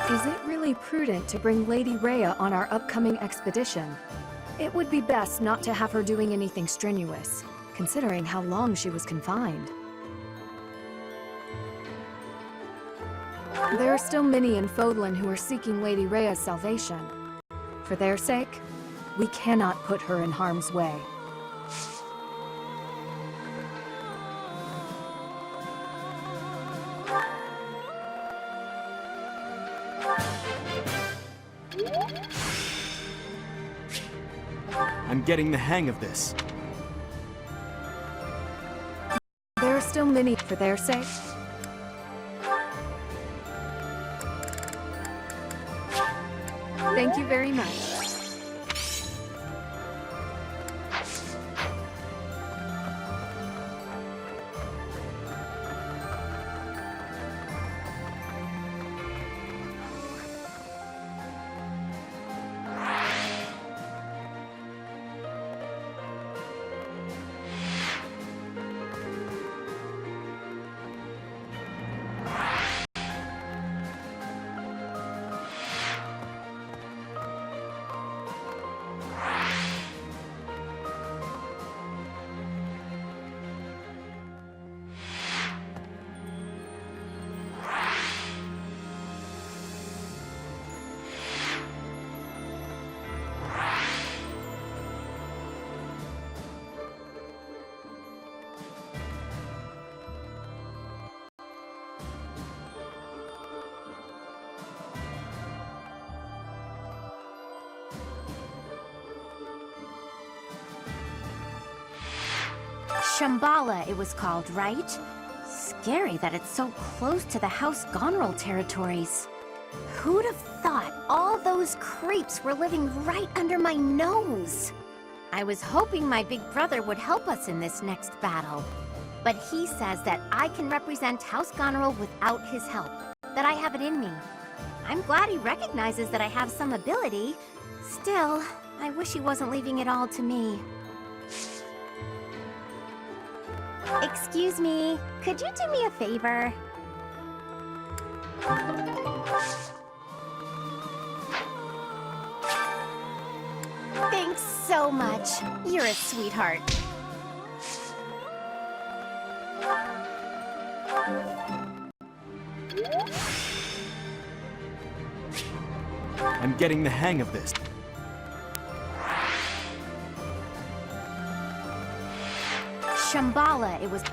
Is it really prudent to bring Lady Rhea on our upcoming expedition? It would be best not to have her doing anything strenuous, considering how long she was confined. There are still many in Fodlan who are seeking Lady Rhea's salvation. For their sake, we cannot put her in harm's way. I'm getting the hang of this. There are still many for their sake. Thank you very much. Shambhala, it was called, right? Scary that it's so close to the House Gonril territories. Who'd have thought all those creeps were living right under my nose? I was hoping my big brother would help us in this next battle. But he says that I can represent House Gonril without his help, that I have it in me. I'm glad he recognizes that I have some ability. Still, I wish he wasn't leaving it all to me. Excuse me, could you do me a favor? Thanks so much. You're a sweetheart. I'm getting the hang of this. Shambhala, it was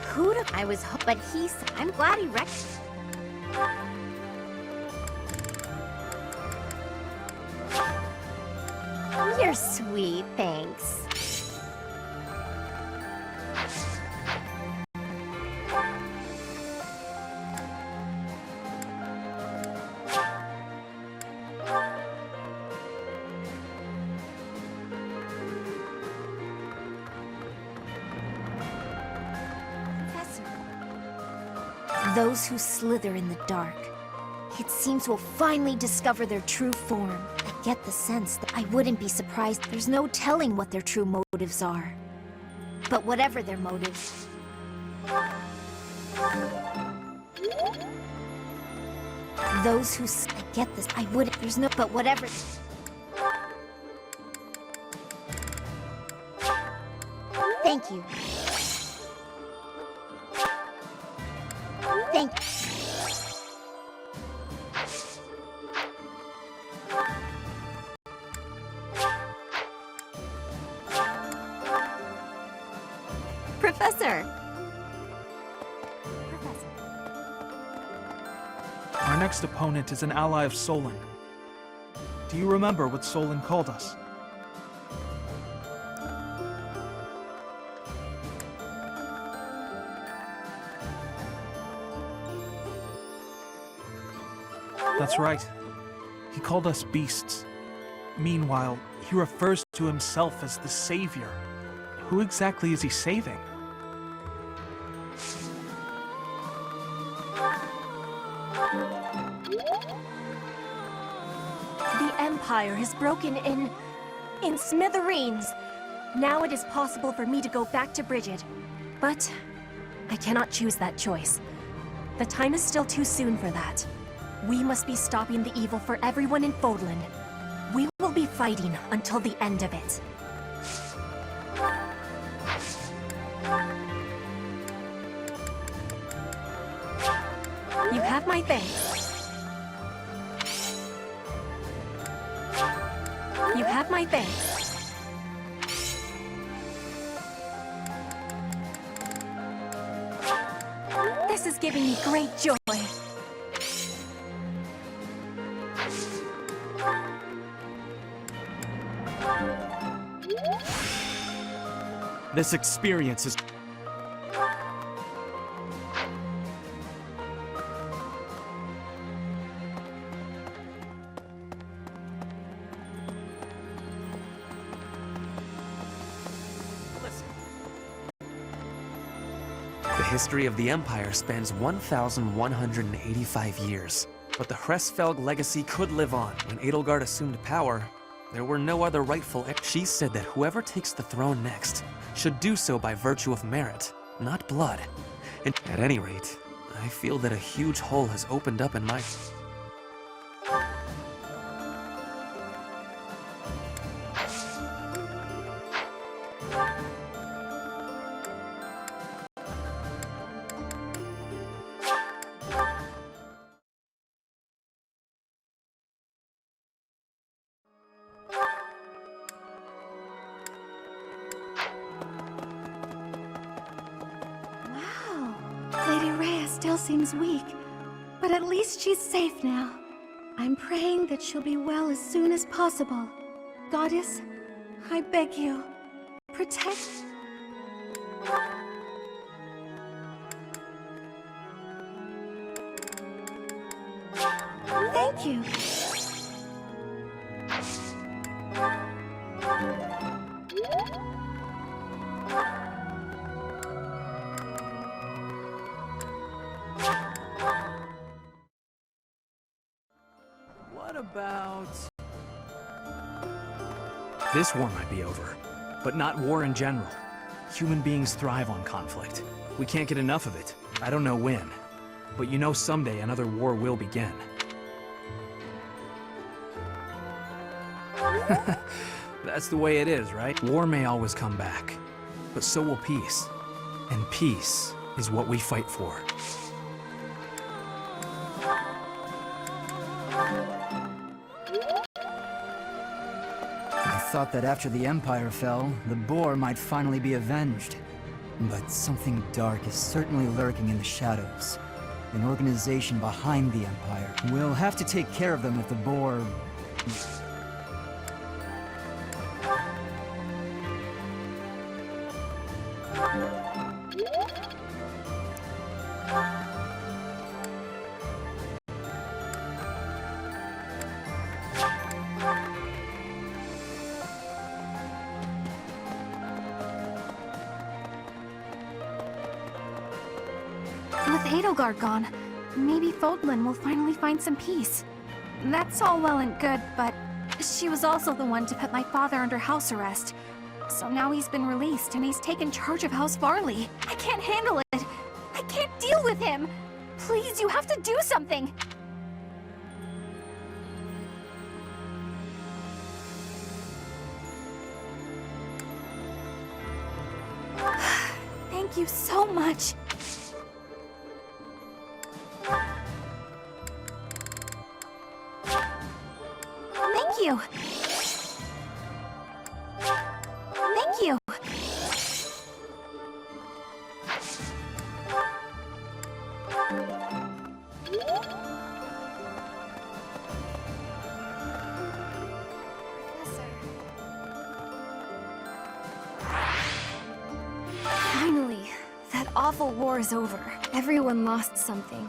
but I'm glad he You're sweet, thanks. Those who slither in the dark, it seems will finally discover their true form. I get the sense that I wouldn't be surprised. There's no telling what their true motives are. But whatever their motives... Those who... I get this. I wouldn't... There's no... But whatever... Thank you. Thank you. Professor! Our next opponent is an ally of Solon. Do you remember what Solon called us? That's right. He called us beasts. Meanwhile, he refers to himself as the Savior. Who exactly is he saving? The Empire is broken in smithereens. Now it is possible for me to go back to Bridget. But I cannot choose that choice. The time is still too soon for that. We must be stopping the evil for everyone in Fodlan. We will be fighting until the end of it. You have my thanks. You have my thanks. This is giving me great joy. This experience is... The history of the Empire spans 1,185 years. But the Hresfelg legacy could live on. When Edelgard assumed power, there were no other rightful heirs. She said that whoever takes the throne next should do so by virtue of merit, not blood. And at any rate, I feel that a huge hole has opened up in my... Wow. Lady Rhea still seems weak, but at least she's safe now. I'm praying that she'll be well as soon as possible. Goddess, I beg you, protect... Thank you. What about... This war might be over, but not war in general. Human beings thrive on conflict. We can't get enough of it. I don't know when, but you know someday another war will begin. That's the way it is, right? War may always come back, but so will peace. And peace is what we fight for. I thought that after the Empire fell, the Boar might finally be avenged. But something dark is certainly lurking in the shadows. An organization behind the Empire. We'll have to take care of them if the Boar... With Edelgard gone, maybe Fodlan will finally find some peace. That's all well and good, but she was also the one to put my father under house arrest. So now he's been released and he's taken charge of House Varley. I can't handle it. I can't deal with him. Please, you have to do something. Thank you so much. Thank you. Thank you. Finally, that awful war is over. Everyone lost something,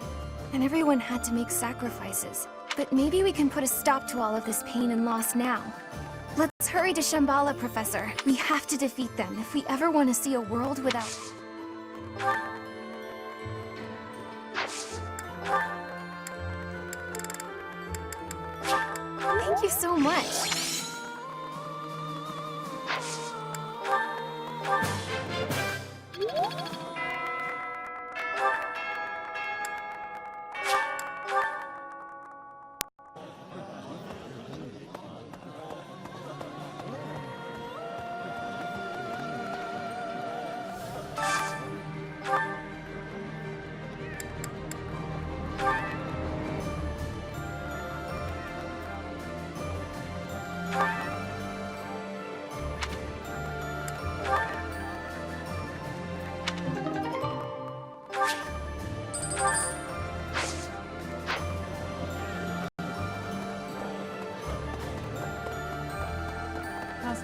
and everyone had to make sacrifices. But maybe we can put a stop to all of this pain and loss now. Let's hurry to Shambhala, Professor. We have to defeat them if we ever want to see a world without... Thank you so much.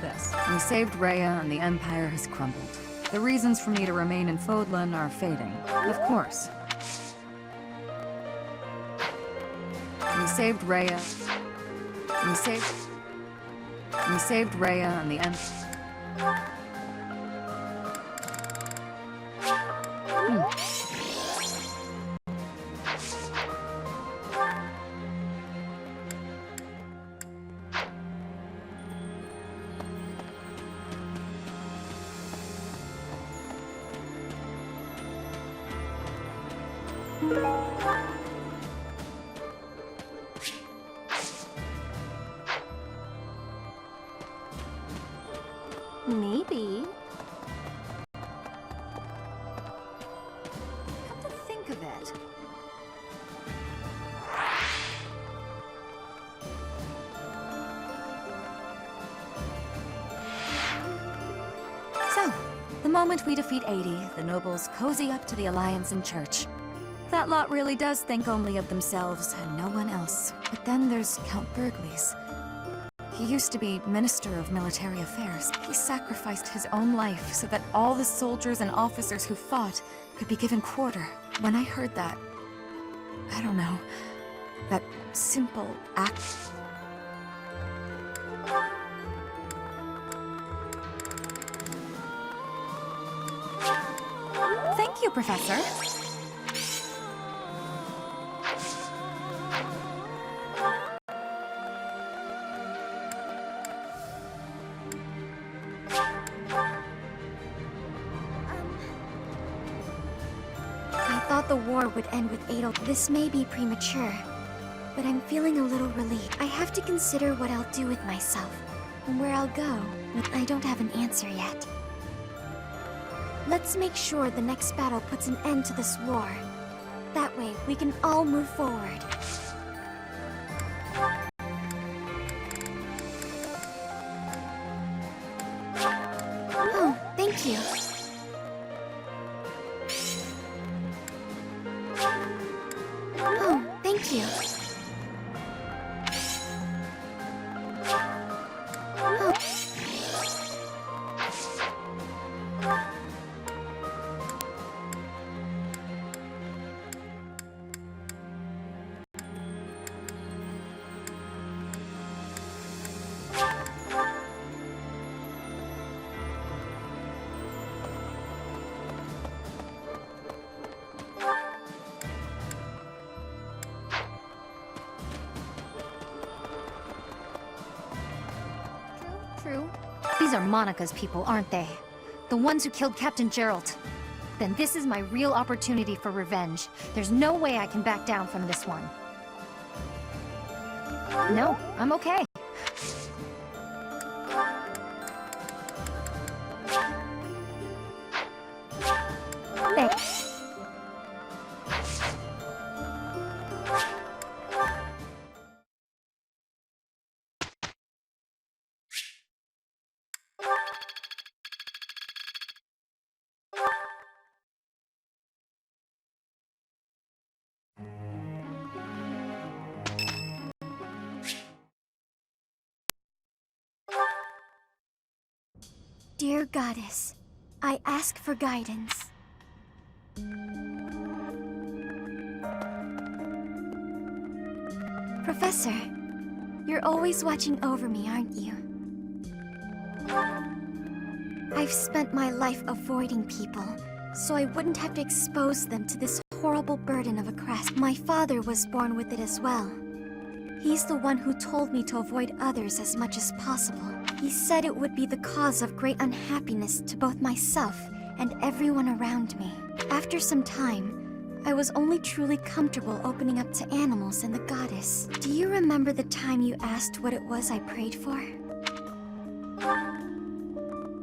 this. We saved Rhea and the Empire has crumbled. The reasons for me to remain in Fodlan are fading. Of course. We saved Rhea. We saved Rhea and the Empire. Maybe. Come to think of it. So, the moment we defeat 80, the nobles cozy up to the Alliance and Church. That lot really does think only of themselves and no one else. But then there's Count Burgles. He used to be Minister of Military Affairs. He sacrificed his own life so that all the soldiers and officers who fought could be given quarter. When I heard that, I don't know, that simple act... Thank you, Professor. I thought the war would end with Adel. This may be premature, but I'm feeling a little relieved. I have to consider what I'll do with myself, and where I'll go, but I don't have an answer yet. Let's make sure the next battle puts an end to this war. That way, we can all move forward. Oh, thank you. Oh, thank you. Oh. True. These are Monica's people, aren't they? The ones who killed Captain Gerald. Then this is my real opportunity for revenge. There's no way I can back down from this one. No, I'm okay. Thanks. Dear Goddess, I ask for guidance. Professor, you're always watching over me, aren't you? I've spent my life avoiding people, so I wouldn't have to expose them to this horrible burden of a crest. My father was born with it as well. He's the one who told me to avoid others as much as possible. He said it would be the cause of great unhappiness to both myself and everyone around me. After some time, I was only truly comfortable opening up to animals and the goddess. Do you remember the time you asked what it was I prayed for?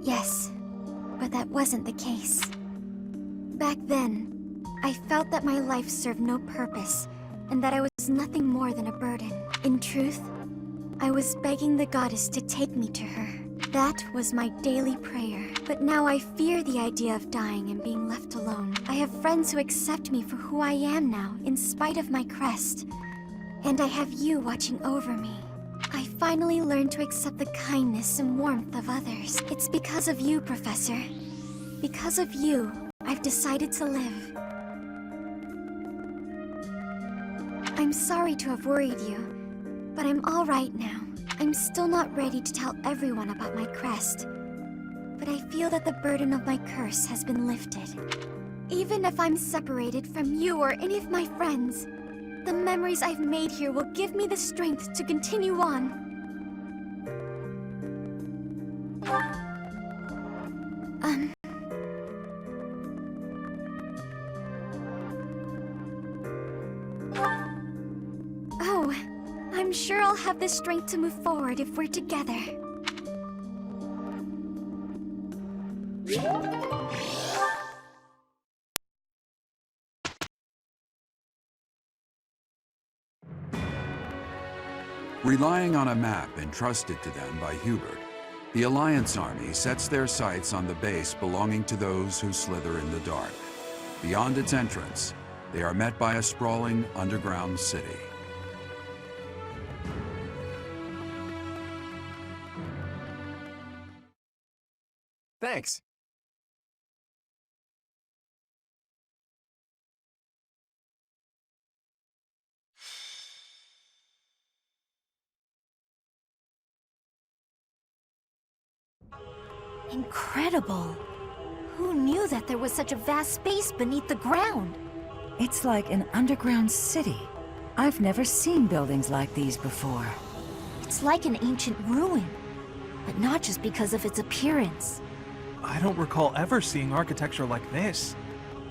Yes, but that wasn't the case. Back then, I felt that my life served no purpose, and that I was nothing more than a burden. In truth, I was begging the goddess to take me to her. That was my daily prayer. But now I fear the idea of dying and being left alone. I have friends who accept me for who I am now, in spite of my crest. And I have you watching over me. I finally learned to accept the kindness and warmth of others. It's because of you, Professor. Because of you, I've decided to live. I'm sorry to have worried you, but I'm all right now. I'm still not ready to tell everyone about my crest, but I feel that the burden of my curse has been lifted. Even if I'm separated from you or any of my friends, the memories I've made here will give me the strength to continue on. Oh, I'm sure I'll have the strength to move forward if we're together. Relying on a map entrusted to them by Hubert, the Alliance army sets their sights on the base belonging to those who slither in the dark. Beyond its entrance, they are met by a sprawling underground city. Thanks. Incredible! Who knew that there was such a vast space beneath the ground? It's like an underground city. I've never seen buildings like these before. It's like an ancient ruin, but not just because of its appearance. I don't recall ever seeing architecture like this.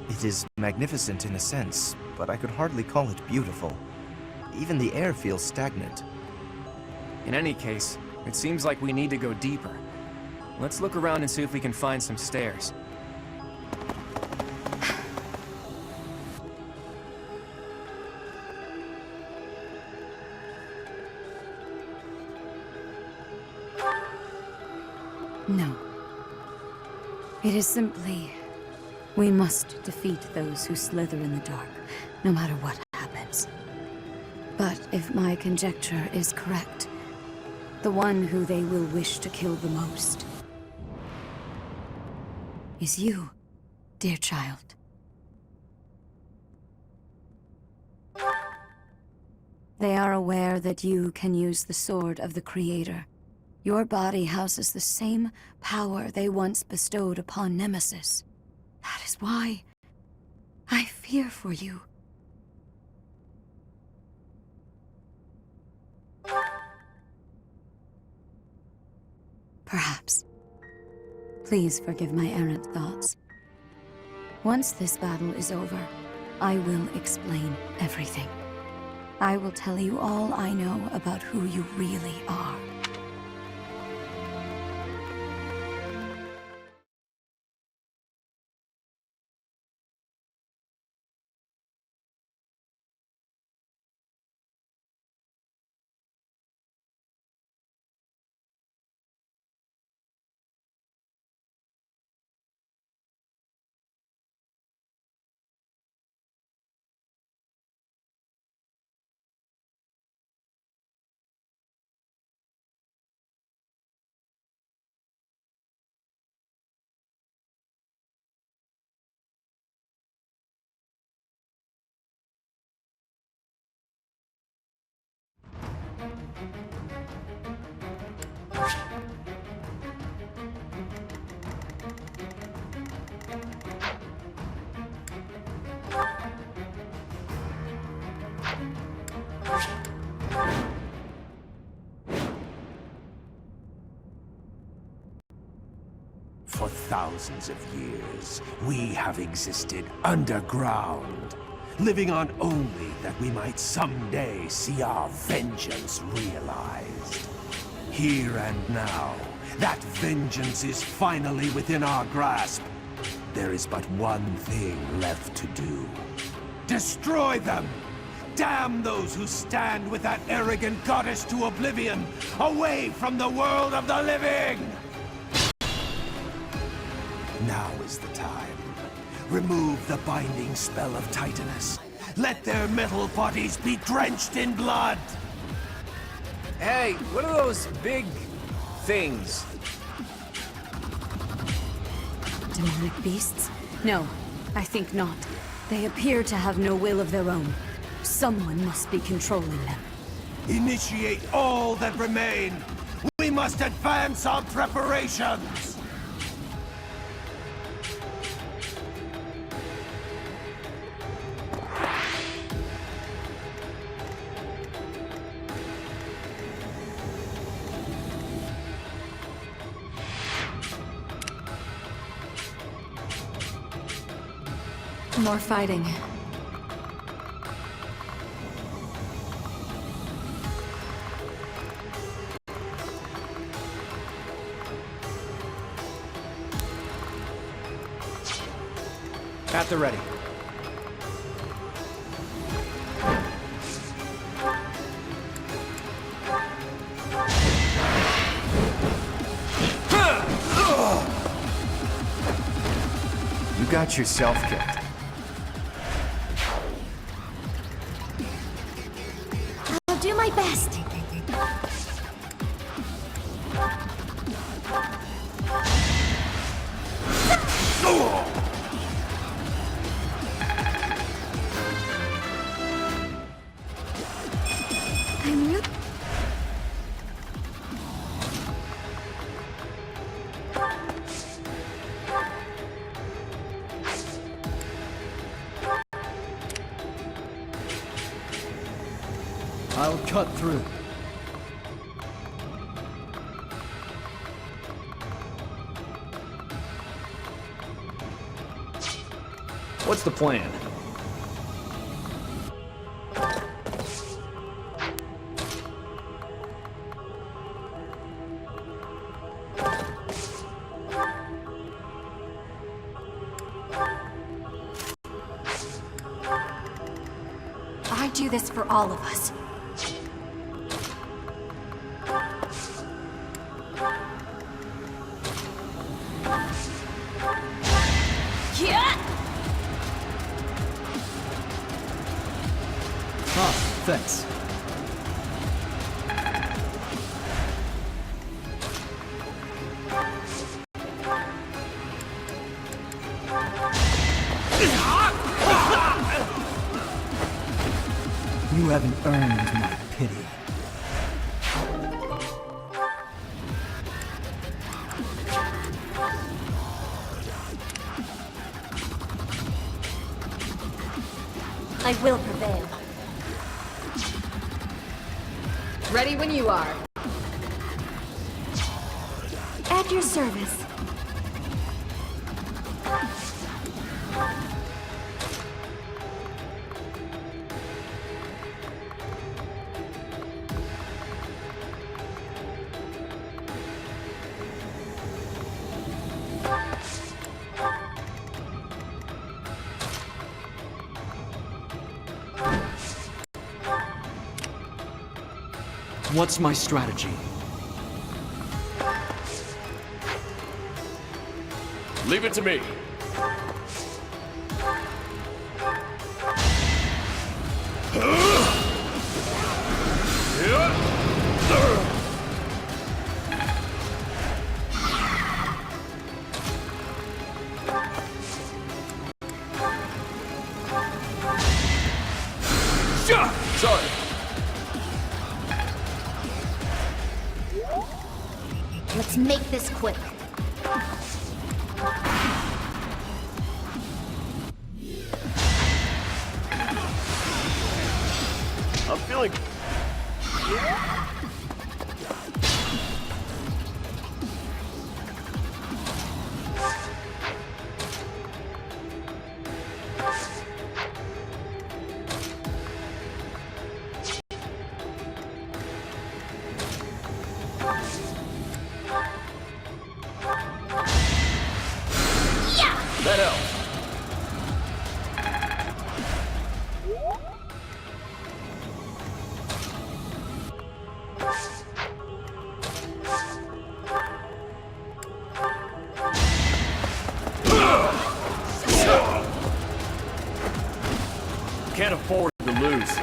It is magnificent in a sense, but I could hardly call it beautiful. Even the air feels stagnant. In any case, it seems like we need to go deeper. Let's look around and see if we can find some stairs. No. It is simply... we must defeat those who slither in the dark, no matter what happens. But if my conjecture is correct, the one who they will wish to kill the most is you, dear child. They are aware that you can use the sword of the Creator. Your body houses the same power they once bestowed upon Nemesis. That is why I fear for you. Perhaps. Please forgive my errant thoughts. Once this battle is over, I will explain everything. I will tell you all I know about who you really are. For thousands of years, we have existed underground, living on only that we might someday see our vengeance realized. Here and now, that vengeance is finally within our grasp. There is but one thing left to do. Destroy them! Damn those who stand with that arrogant goddess to oblivion, away from the world of the living! Now is the time. Remove the binding spell of Titanus. Let their metal bodies be drenched in blood! Hey, what are those big things? Demonic beasts? No, I think not. They appear to have no will of their own. Someone must be controlling them. Initiate all that remain! We must advance our preparations! More fighting. At the ready. You got yourself killed. I'll do my best. I'm really... I'll cut through. What's the plan? I do this for all of us. Ah, thanks. You haven't earned my pity. I will prevail. Ready when you are. At your service. What's my strategy? Leave it to me. Sorry. Let's make this quick. I'm feeling... That helps. Can't afford to lose.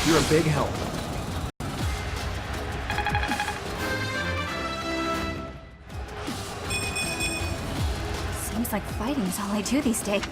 You're a big help. Seems like fighting's all I do these days.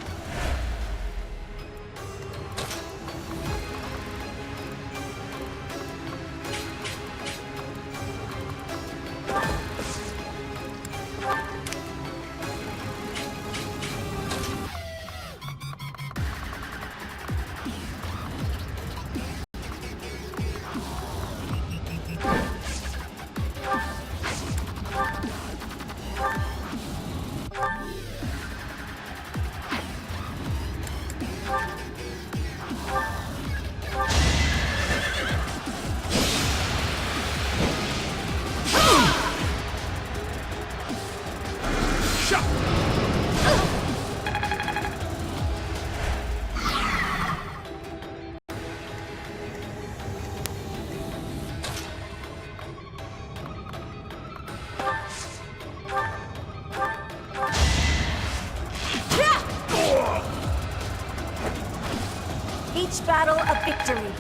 Each battle a victory.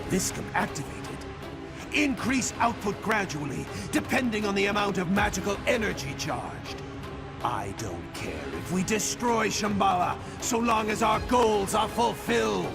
Viscum activated. Increase output gradually, depending on the amount of magical energy charged. I don't care if we destroy Shambhala, so long as our goals are fulfilled.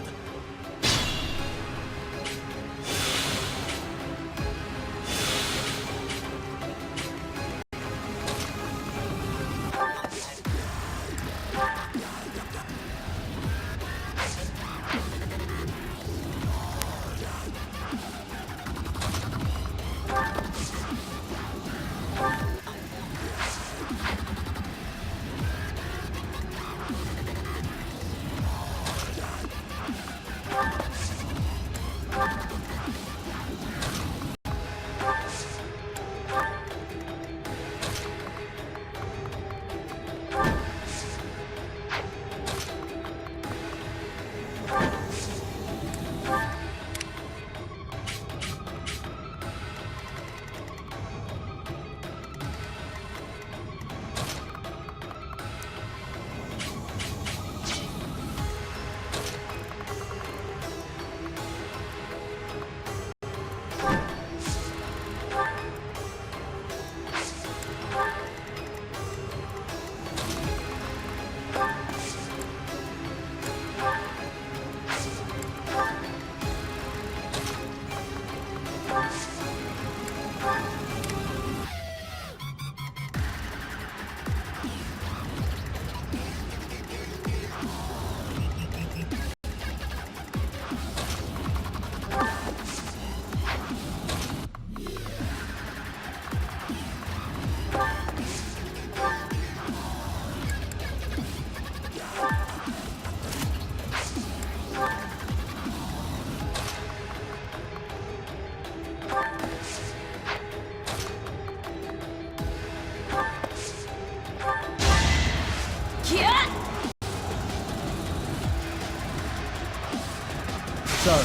Sorry.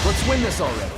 Let's win this already.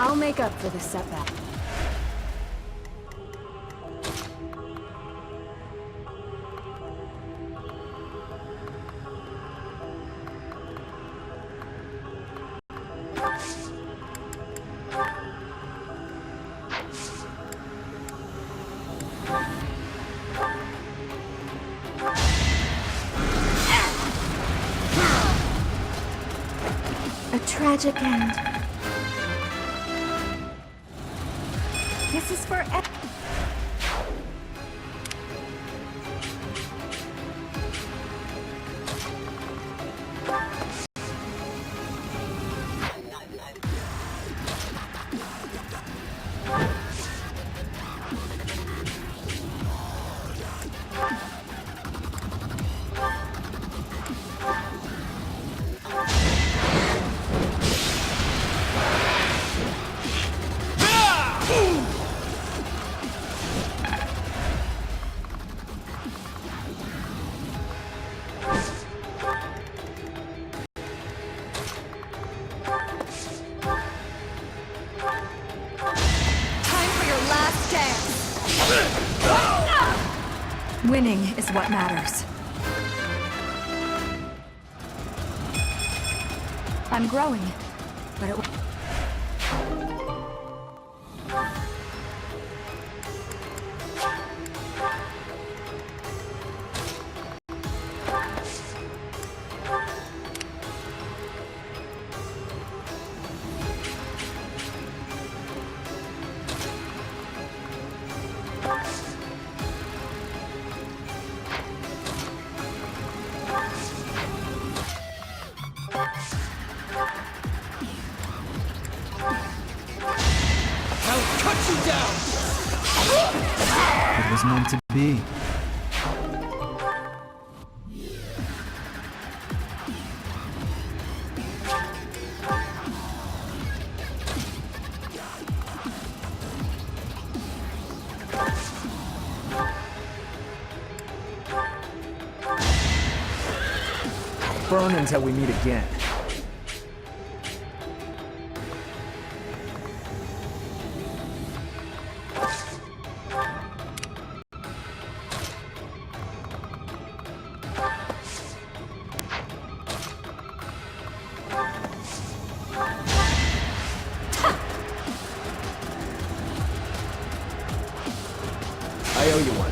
I'll make up for this setback. A tragic end. This is for Winning is what matters. I'm growing, but it... It was meant to be. Burn until we meet again. I owe you one.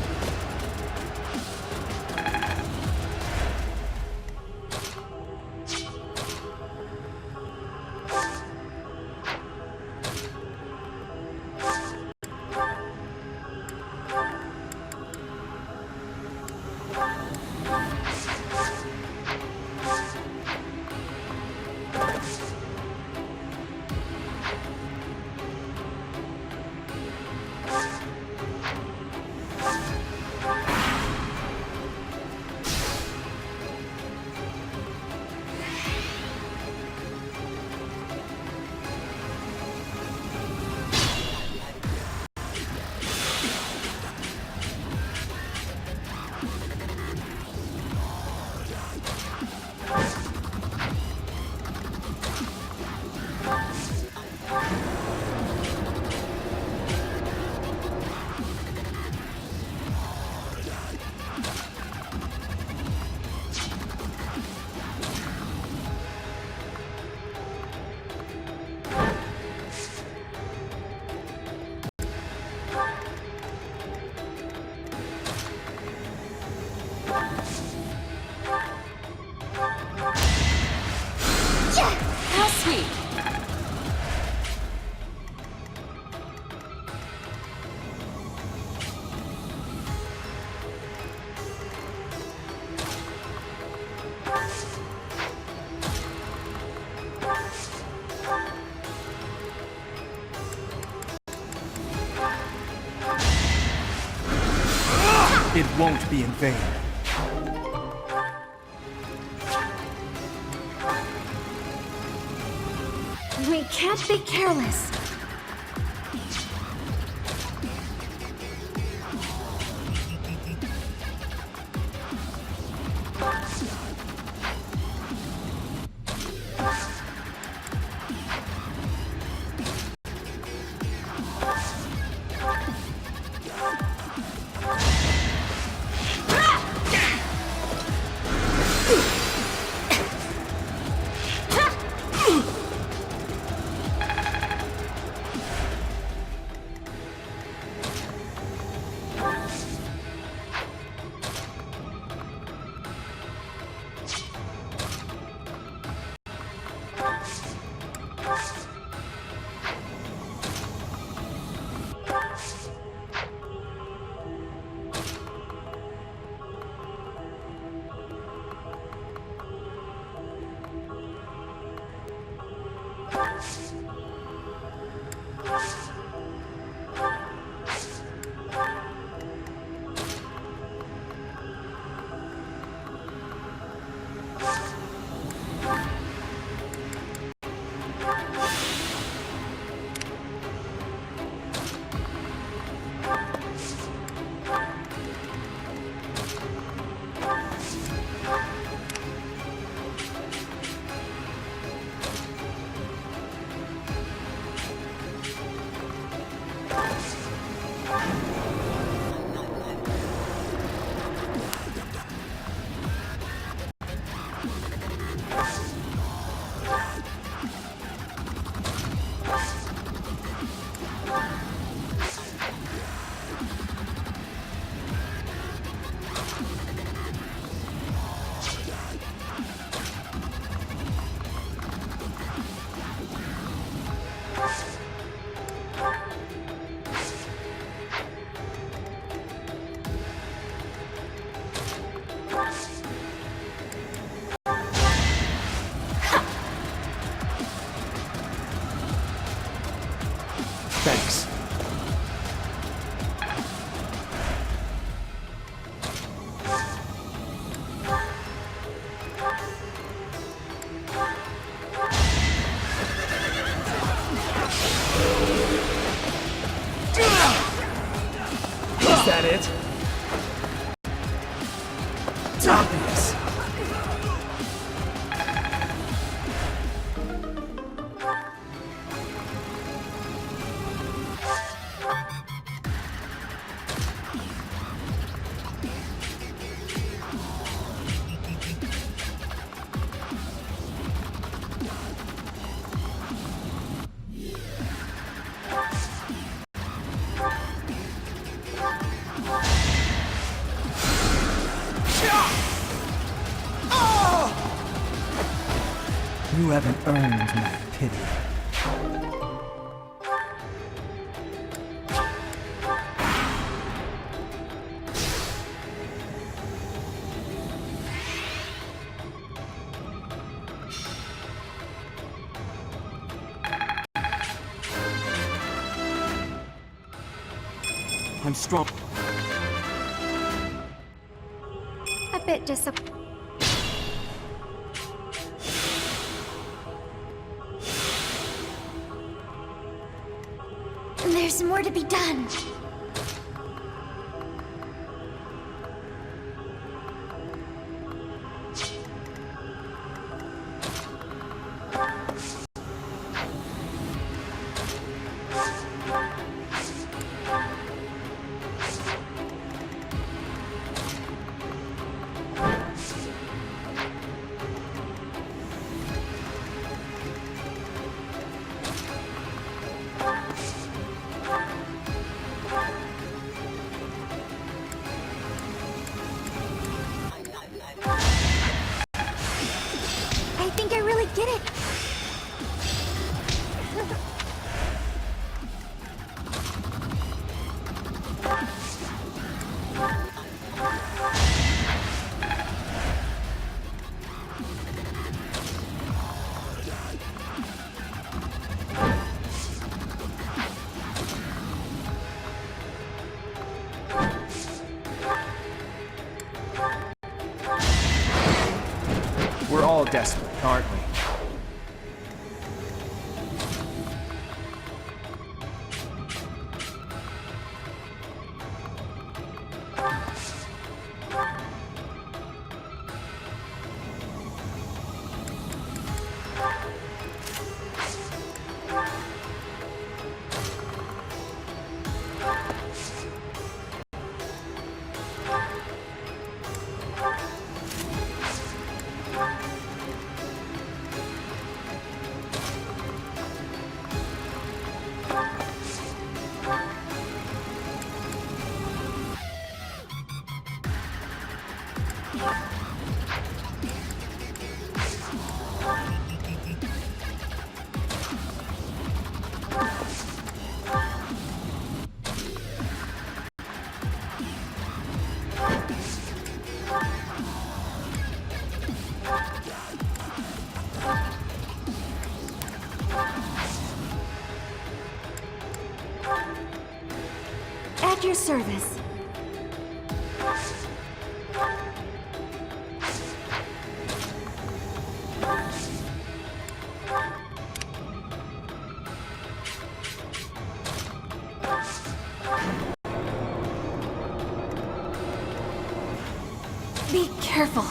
How sweet! It won't be in vain. We can't be careless. Thanks. Is that it? Obvious. You haven't earned my pity. I'm strong. A bit disappointed. There's more to be done. I think I really get it. We're all desperate, aren't we? At your service. Be careful.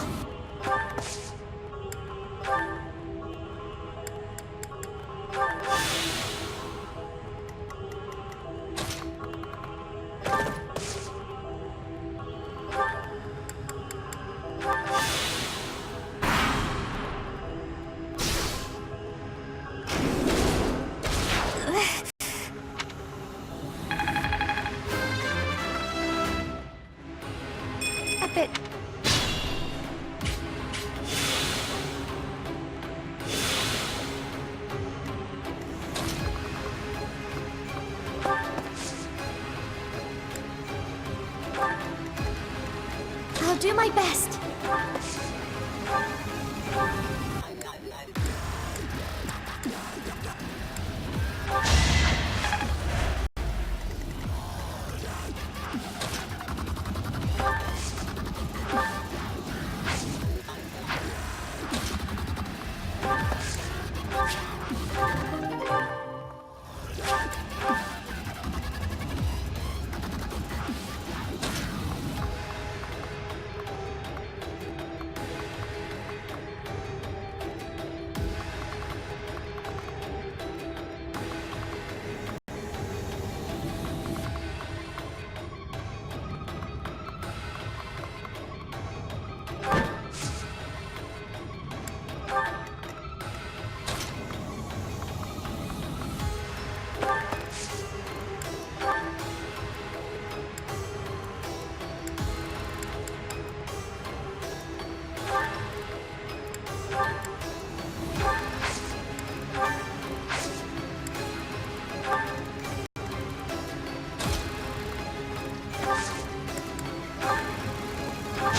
do my best.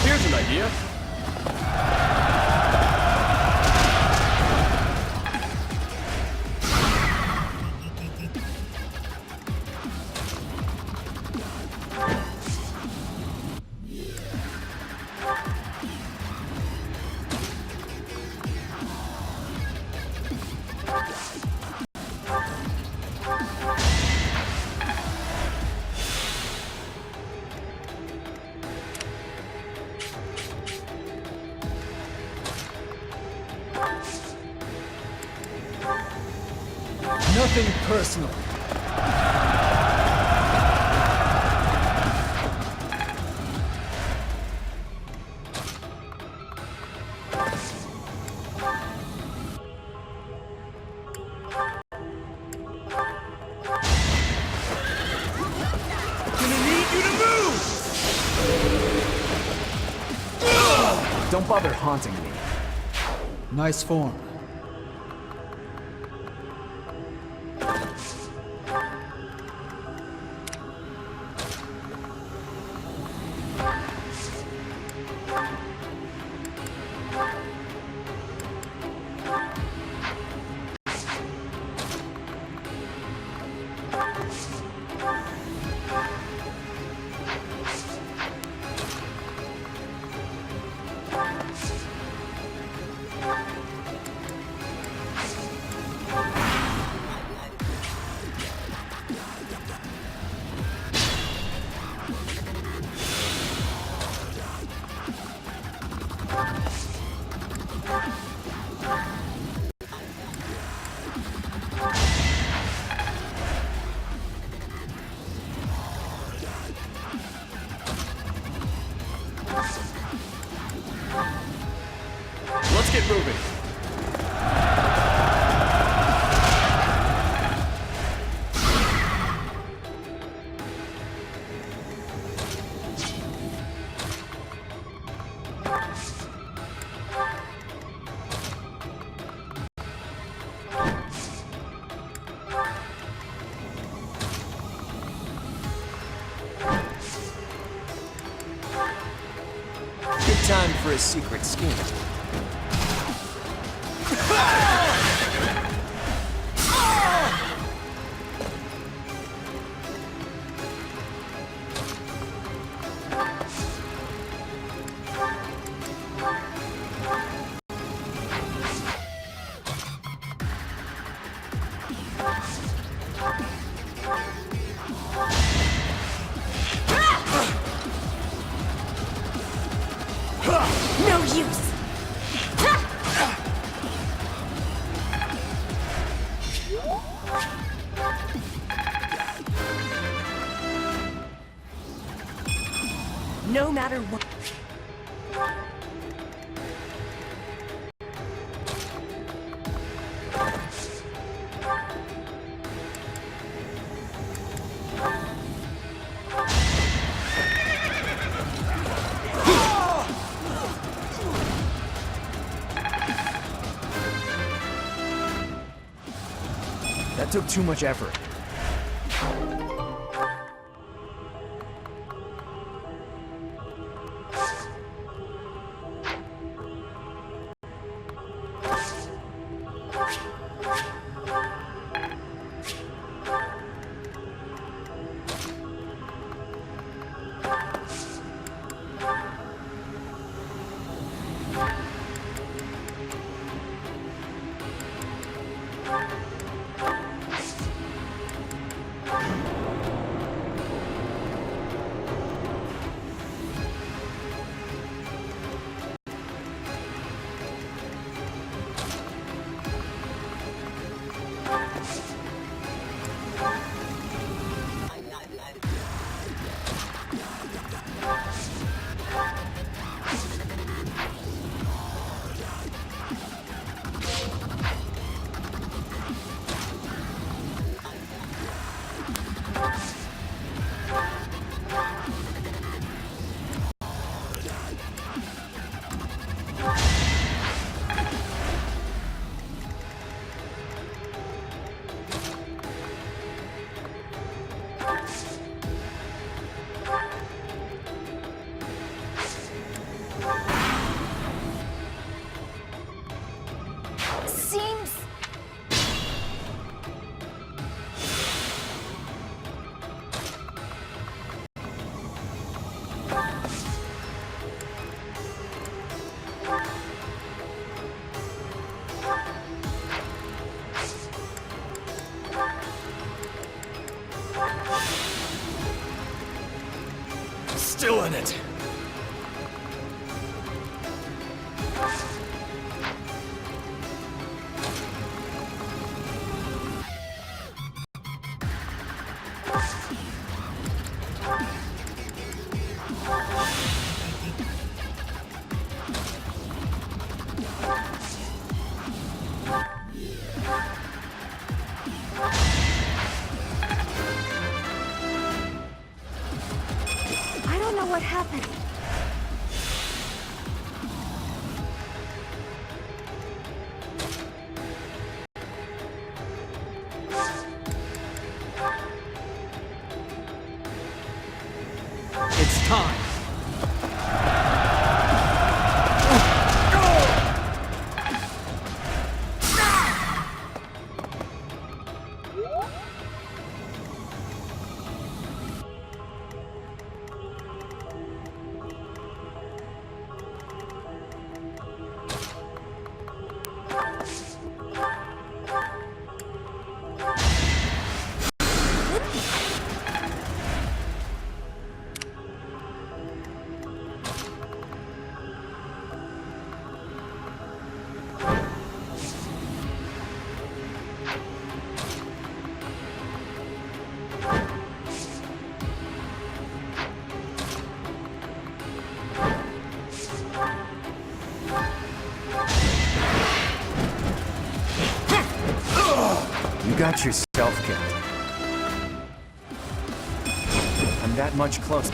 Here's an idea. Nothing personal. Gonna need you to move! Don't bother haunting me. Nice form. Let's get moving. Good time for a secret scheme. No use! No matter what. That took too much effort. Seems... Still in it. I don't know what happened. It's time! You got yourself killed. I'm that much closer.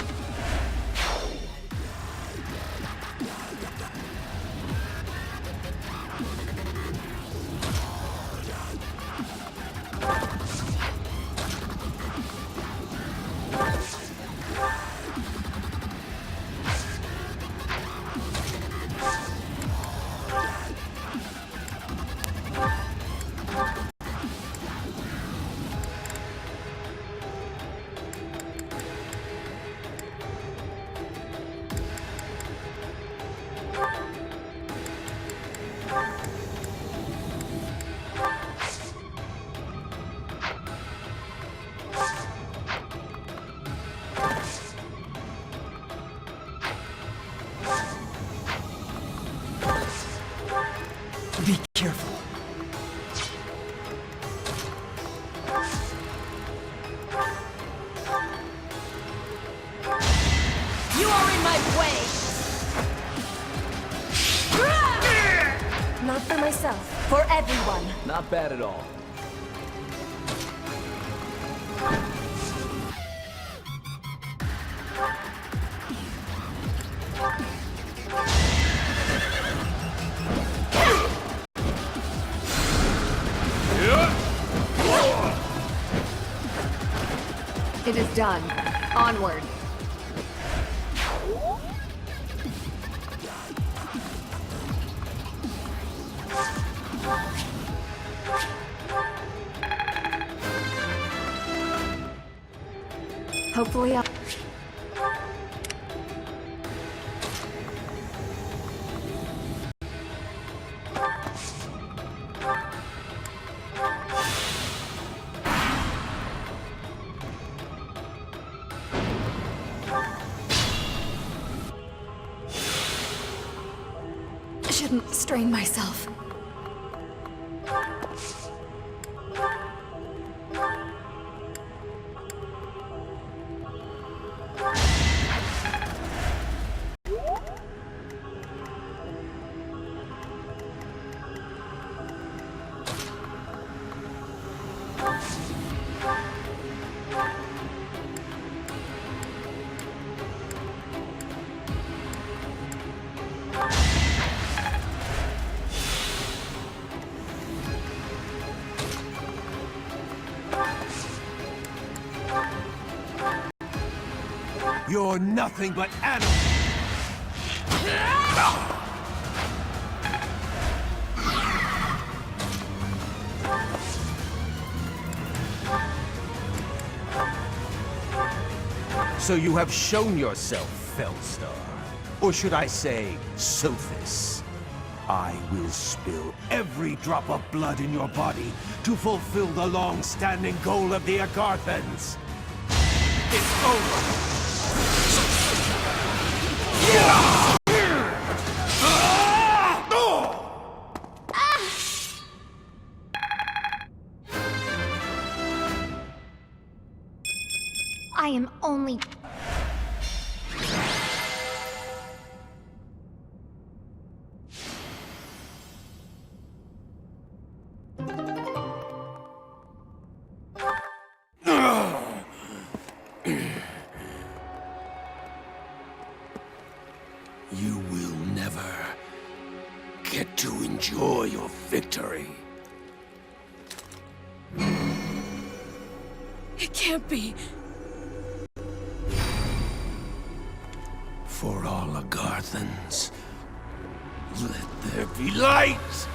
Be careful. You are in my way! Not for myself, for everyone. Not bad at all. It is done. Onward. Hopefully I'll... Shouldn't strain myself. You're nothing but animal. So you have shown yourself, Felstar. Or should I say, Sophis. I will spill every drop of blood in your body to fulfill the long-standing goal of the Agarthans. It's over. I am only... You will never get to enjoy your victory. It can't be. For all Agarthans, let there be light!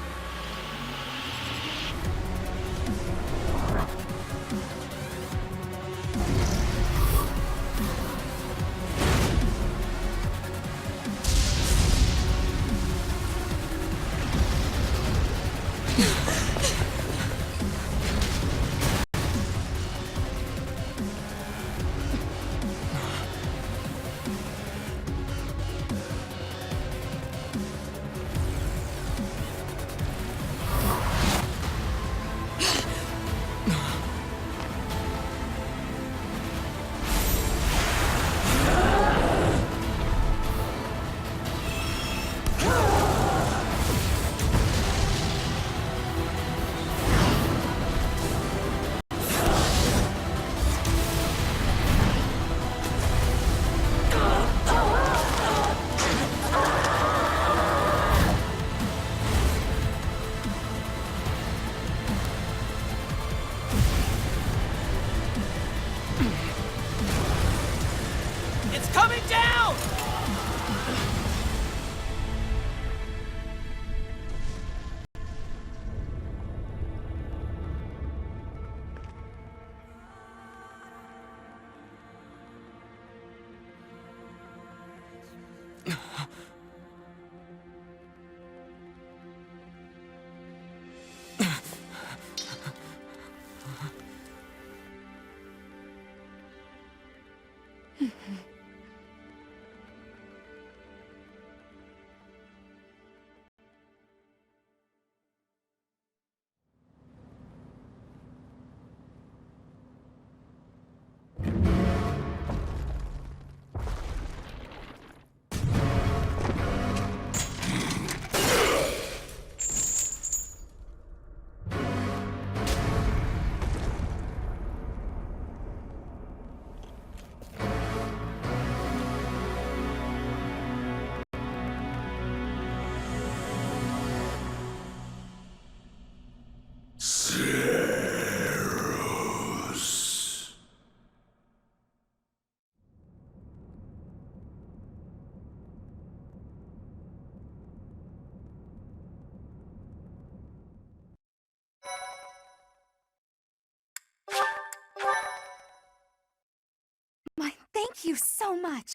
Thank you so much.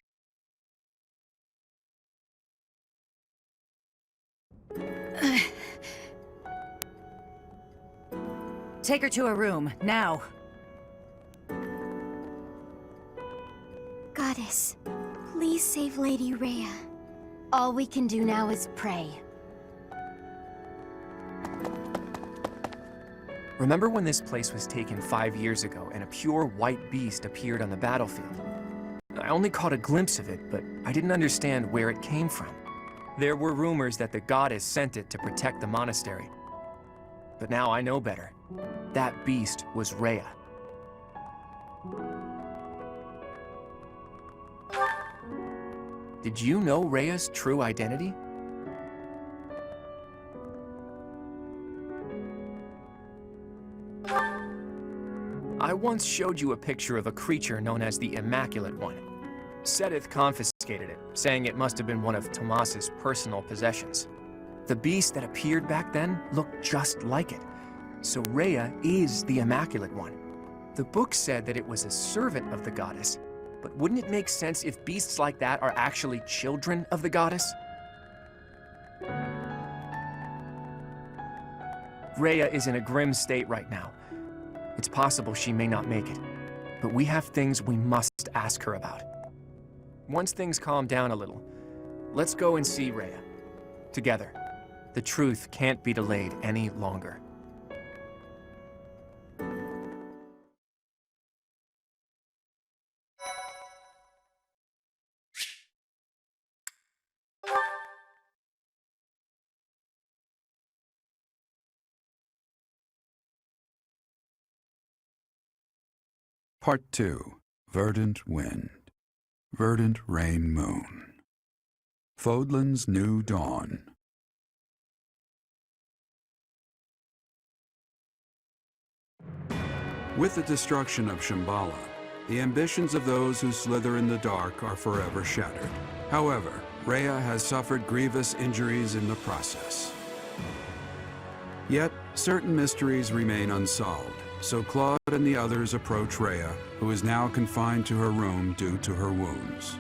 Take her to her room, now. Goddess, please save Lady Rhea. All we can do now is pray. Remember when this place was taken 5 years ago and a pure white beast appeared on the battlefield? I only caught a glimpse of it, but I didn't understand where it came from. There were rumors that the goddess sent it to protect the monastery. But now I know better. That beast was Rhea. Did you know Rhea's true identity? I once showed you a picture of a creature known as the Immaculate One. Sedith confiscated it, saying it must have been one of Tomas's personal possessions. The beast that appeared back then looked just like it. So Rhea is the Immaculate One. The book said that it was a servant of the goddess, but wouldn't it make sense if beasts like that are actually children of the goddess? Rhea is in a grim state right now. It's possible she may not make it, but we have things we must ask her about. Once things calm down a little, let's go and see Rhea. Together. The truth can't be delayed any longer. Part 2. Verdant Wind. Verdant Rain Moon. Fodlan's New Dawn. With the destruction of Shambhala, the ambitions of those who slither in the dark are forever shattered. However, Rhea has suffered grievous injuries in the process. Yet, certain mysteries remain unsolved, so Claude and the others approach Rhea, who is now confined to her room due to her wounds.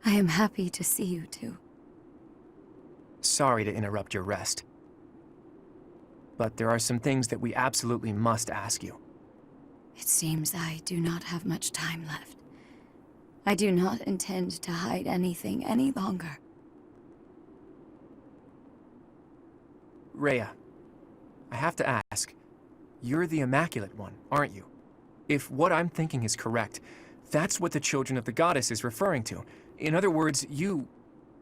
I am happy to see you two. Sorry to interrupt your rest, but there are some things that we absolutely must ask you. It seems I do not have much time left. I do not intend to hide anything any longer. Rhea, I have to ask, you're the Immaculate One, aren't you? If what I'm thinking is correct, that's what the Children of the Goddess is referring to. In other words, you...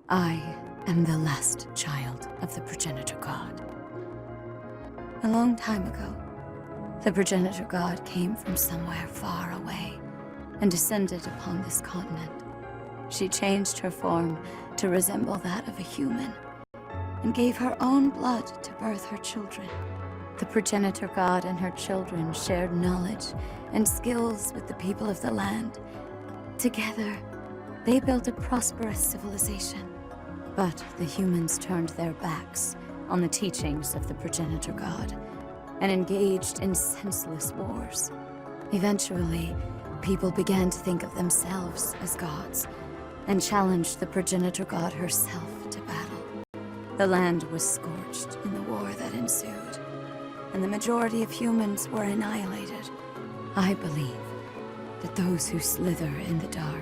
I am the last child of the Progenitor God. A long time ago, the Progenitor God came from somewhere far away and descended upon this continent. She changed her form to resemble that of a human and gave her own blood to birth her children. The Progenitor God and her children shared knowledge and skills with the people of the land. Together, they built a prosperous civilization. But the humans turned their backs on the teachings of the Progenitor God and engaged in senseless wars. Eventually, people began to think of themselves as gods and challenged the Progenitor God herself to battle. The land was scorched in the war that ensued, and the majority of humans were annihilated. I believe that those who slither in the dark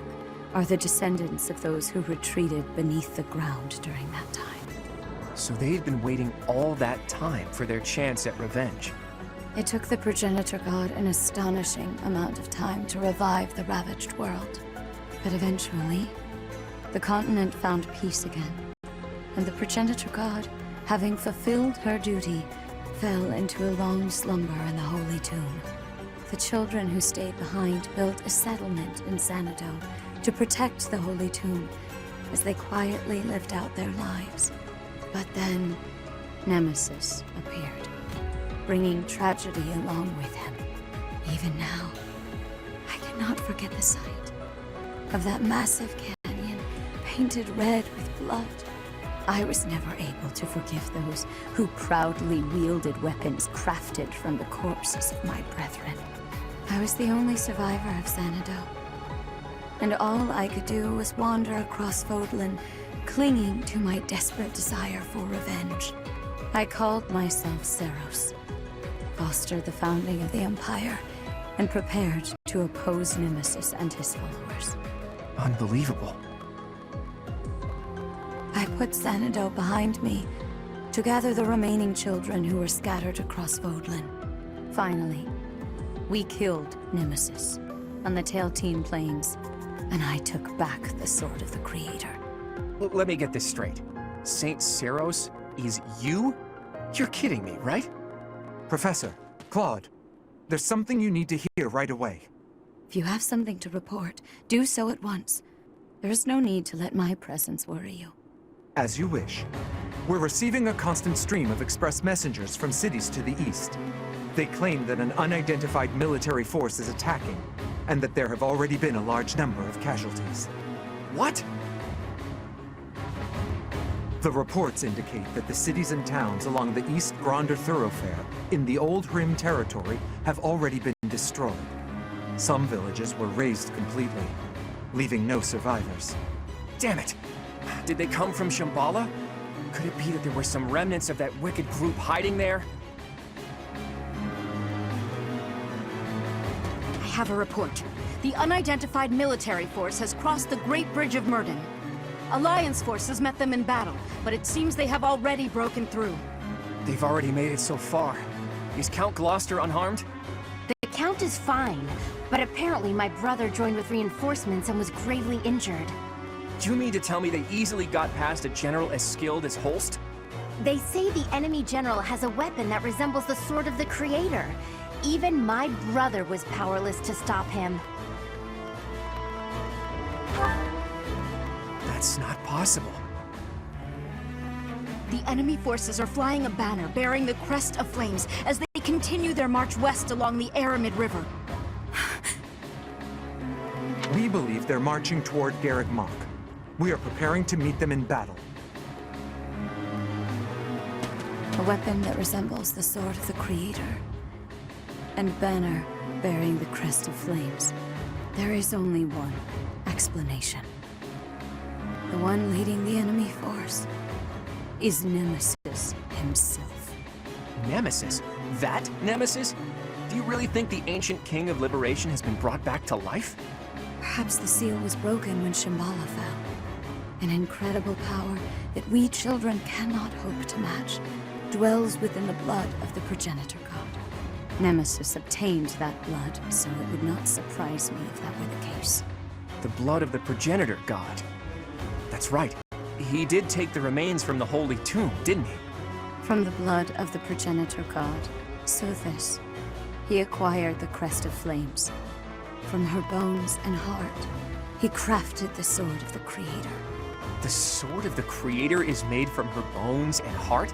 are the descendants of those who retreated beneath the ground during that time. So they'd been waiting all that time for their chance at revenge. It took the Progenitor God an astonishing amount of time to revive the ravaged world. But eventually, the continent found peace again, and the Progenitor God, having fulfilled her duty, fell into a long slumber in the Holy Tomb. The children who stayed behind built a settlement in Xanadu to protect the Holy Tomb as they quietly lived out their lives. But then, Nemesis appeared, bringing tragedy along with him. Even now, I cannot forget the sight of that massive canyon painted red with blood. I was never able to forgive those who proudly wielded weapons crafted from the corpses of my brethren. I was the only survivor of Xanadu, and all I could do was wander across Fodlan, clinging to my desperate desire for revenge. I called myself Seros, fostered the founding of the Empire, and prepared to oppose Nemesis and his followers. Unbelievable. I put Xanadu behind me to gather the remaining children who were scattered across Fodlan. Finally, we killed Nemesis on the Tailteen Plains and I took back the Sword of the Creator. Let me get this straight. Saint Seros is you? You're kidding me, right? Professor, Claude, there's something you need to hear right away. If you have something to report, do so at once. There's no need to let my presence worry you. As you wish. We're receiving a constant stream of express messengers from cities to the east. They claim that an unidentified military force is attacking, and that there have already been a large number of casualties. What? The reports indicate that the cities and towns along the East Gronder thoroughfare in the Old Rim territory have already been destroyed. Some villages were razed completely, leaving no survivors. Damn it! Did they come from Shambhala? Could it be that there were some remnants of that wicked group hiding there? I have a report. The unidentified military force has crossed the Great Bridge of Murden. Alliance forces met them in battle, but it seems they have already broken through. They've already made it so far. Is Count Gloucester unharmed? The Count is fine, but apparently my brother joined with reinforcements and was gravely injured. Do you mean to tell me they easily got past a general as skilled as Holst? They say the enemy general has a weapon that resembles the Sword of the Creator. Even my brother was powerless to stop him. That's not possible. The enemy forces are flying a banner bearing the crest of flames as they continue their march west along the Aramid River. We believe they're marching toward Garreg Mach. We are preparing to meet them in battle. A weapon that resembles the Sword of the Creator. And banner bearing the crest of flames. There is only one explanation. The one leading the enemy force is Nemesis himself. Nemesis? That Nemesis? Do you really think the ancient king of liberation has been brought back to life? Perhaps the seal was broken when Shambhala fell. An incredible power that we children cannot hope to match dwells within the blood of the progenitor god. Nemesis obtained that blood, so it would not surprise me if that were the case. The blood of the progenitor god. That's right. He did take the remains from the holy tomb, didn't he? From the blood of the progenitor god, Sothis, he acquired the crest of flames. From her bones and heart, he crafted the Sword of the Creator. The Sword of the Creator is made from her bones and heart?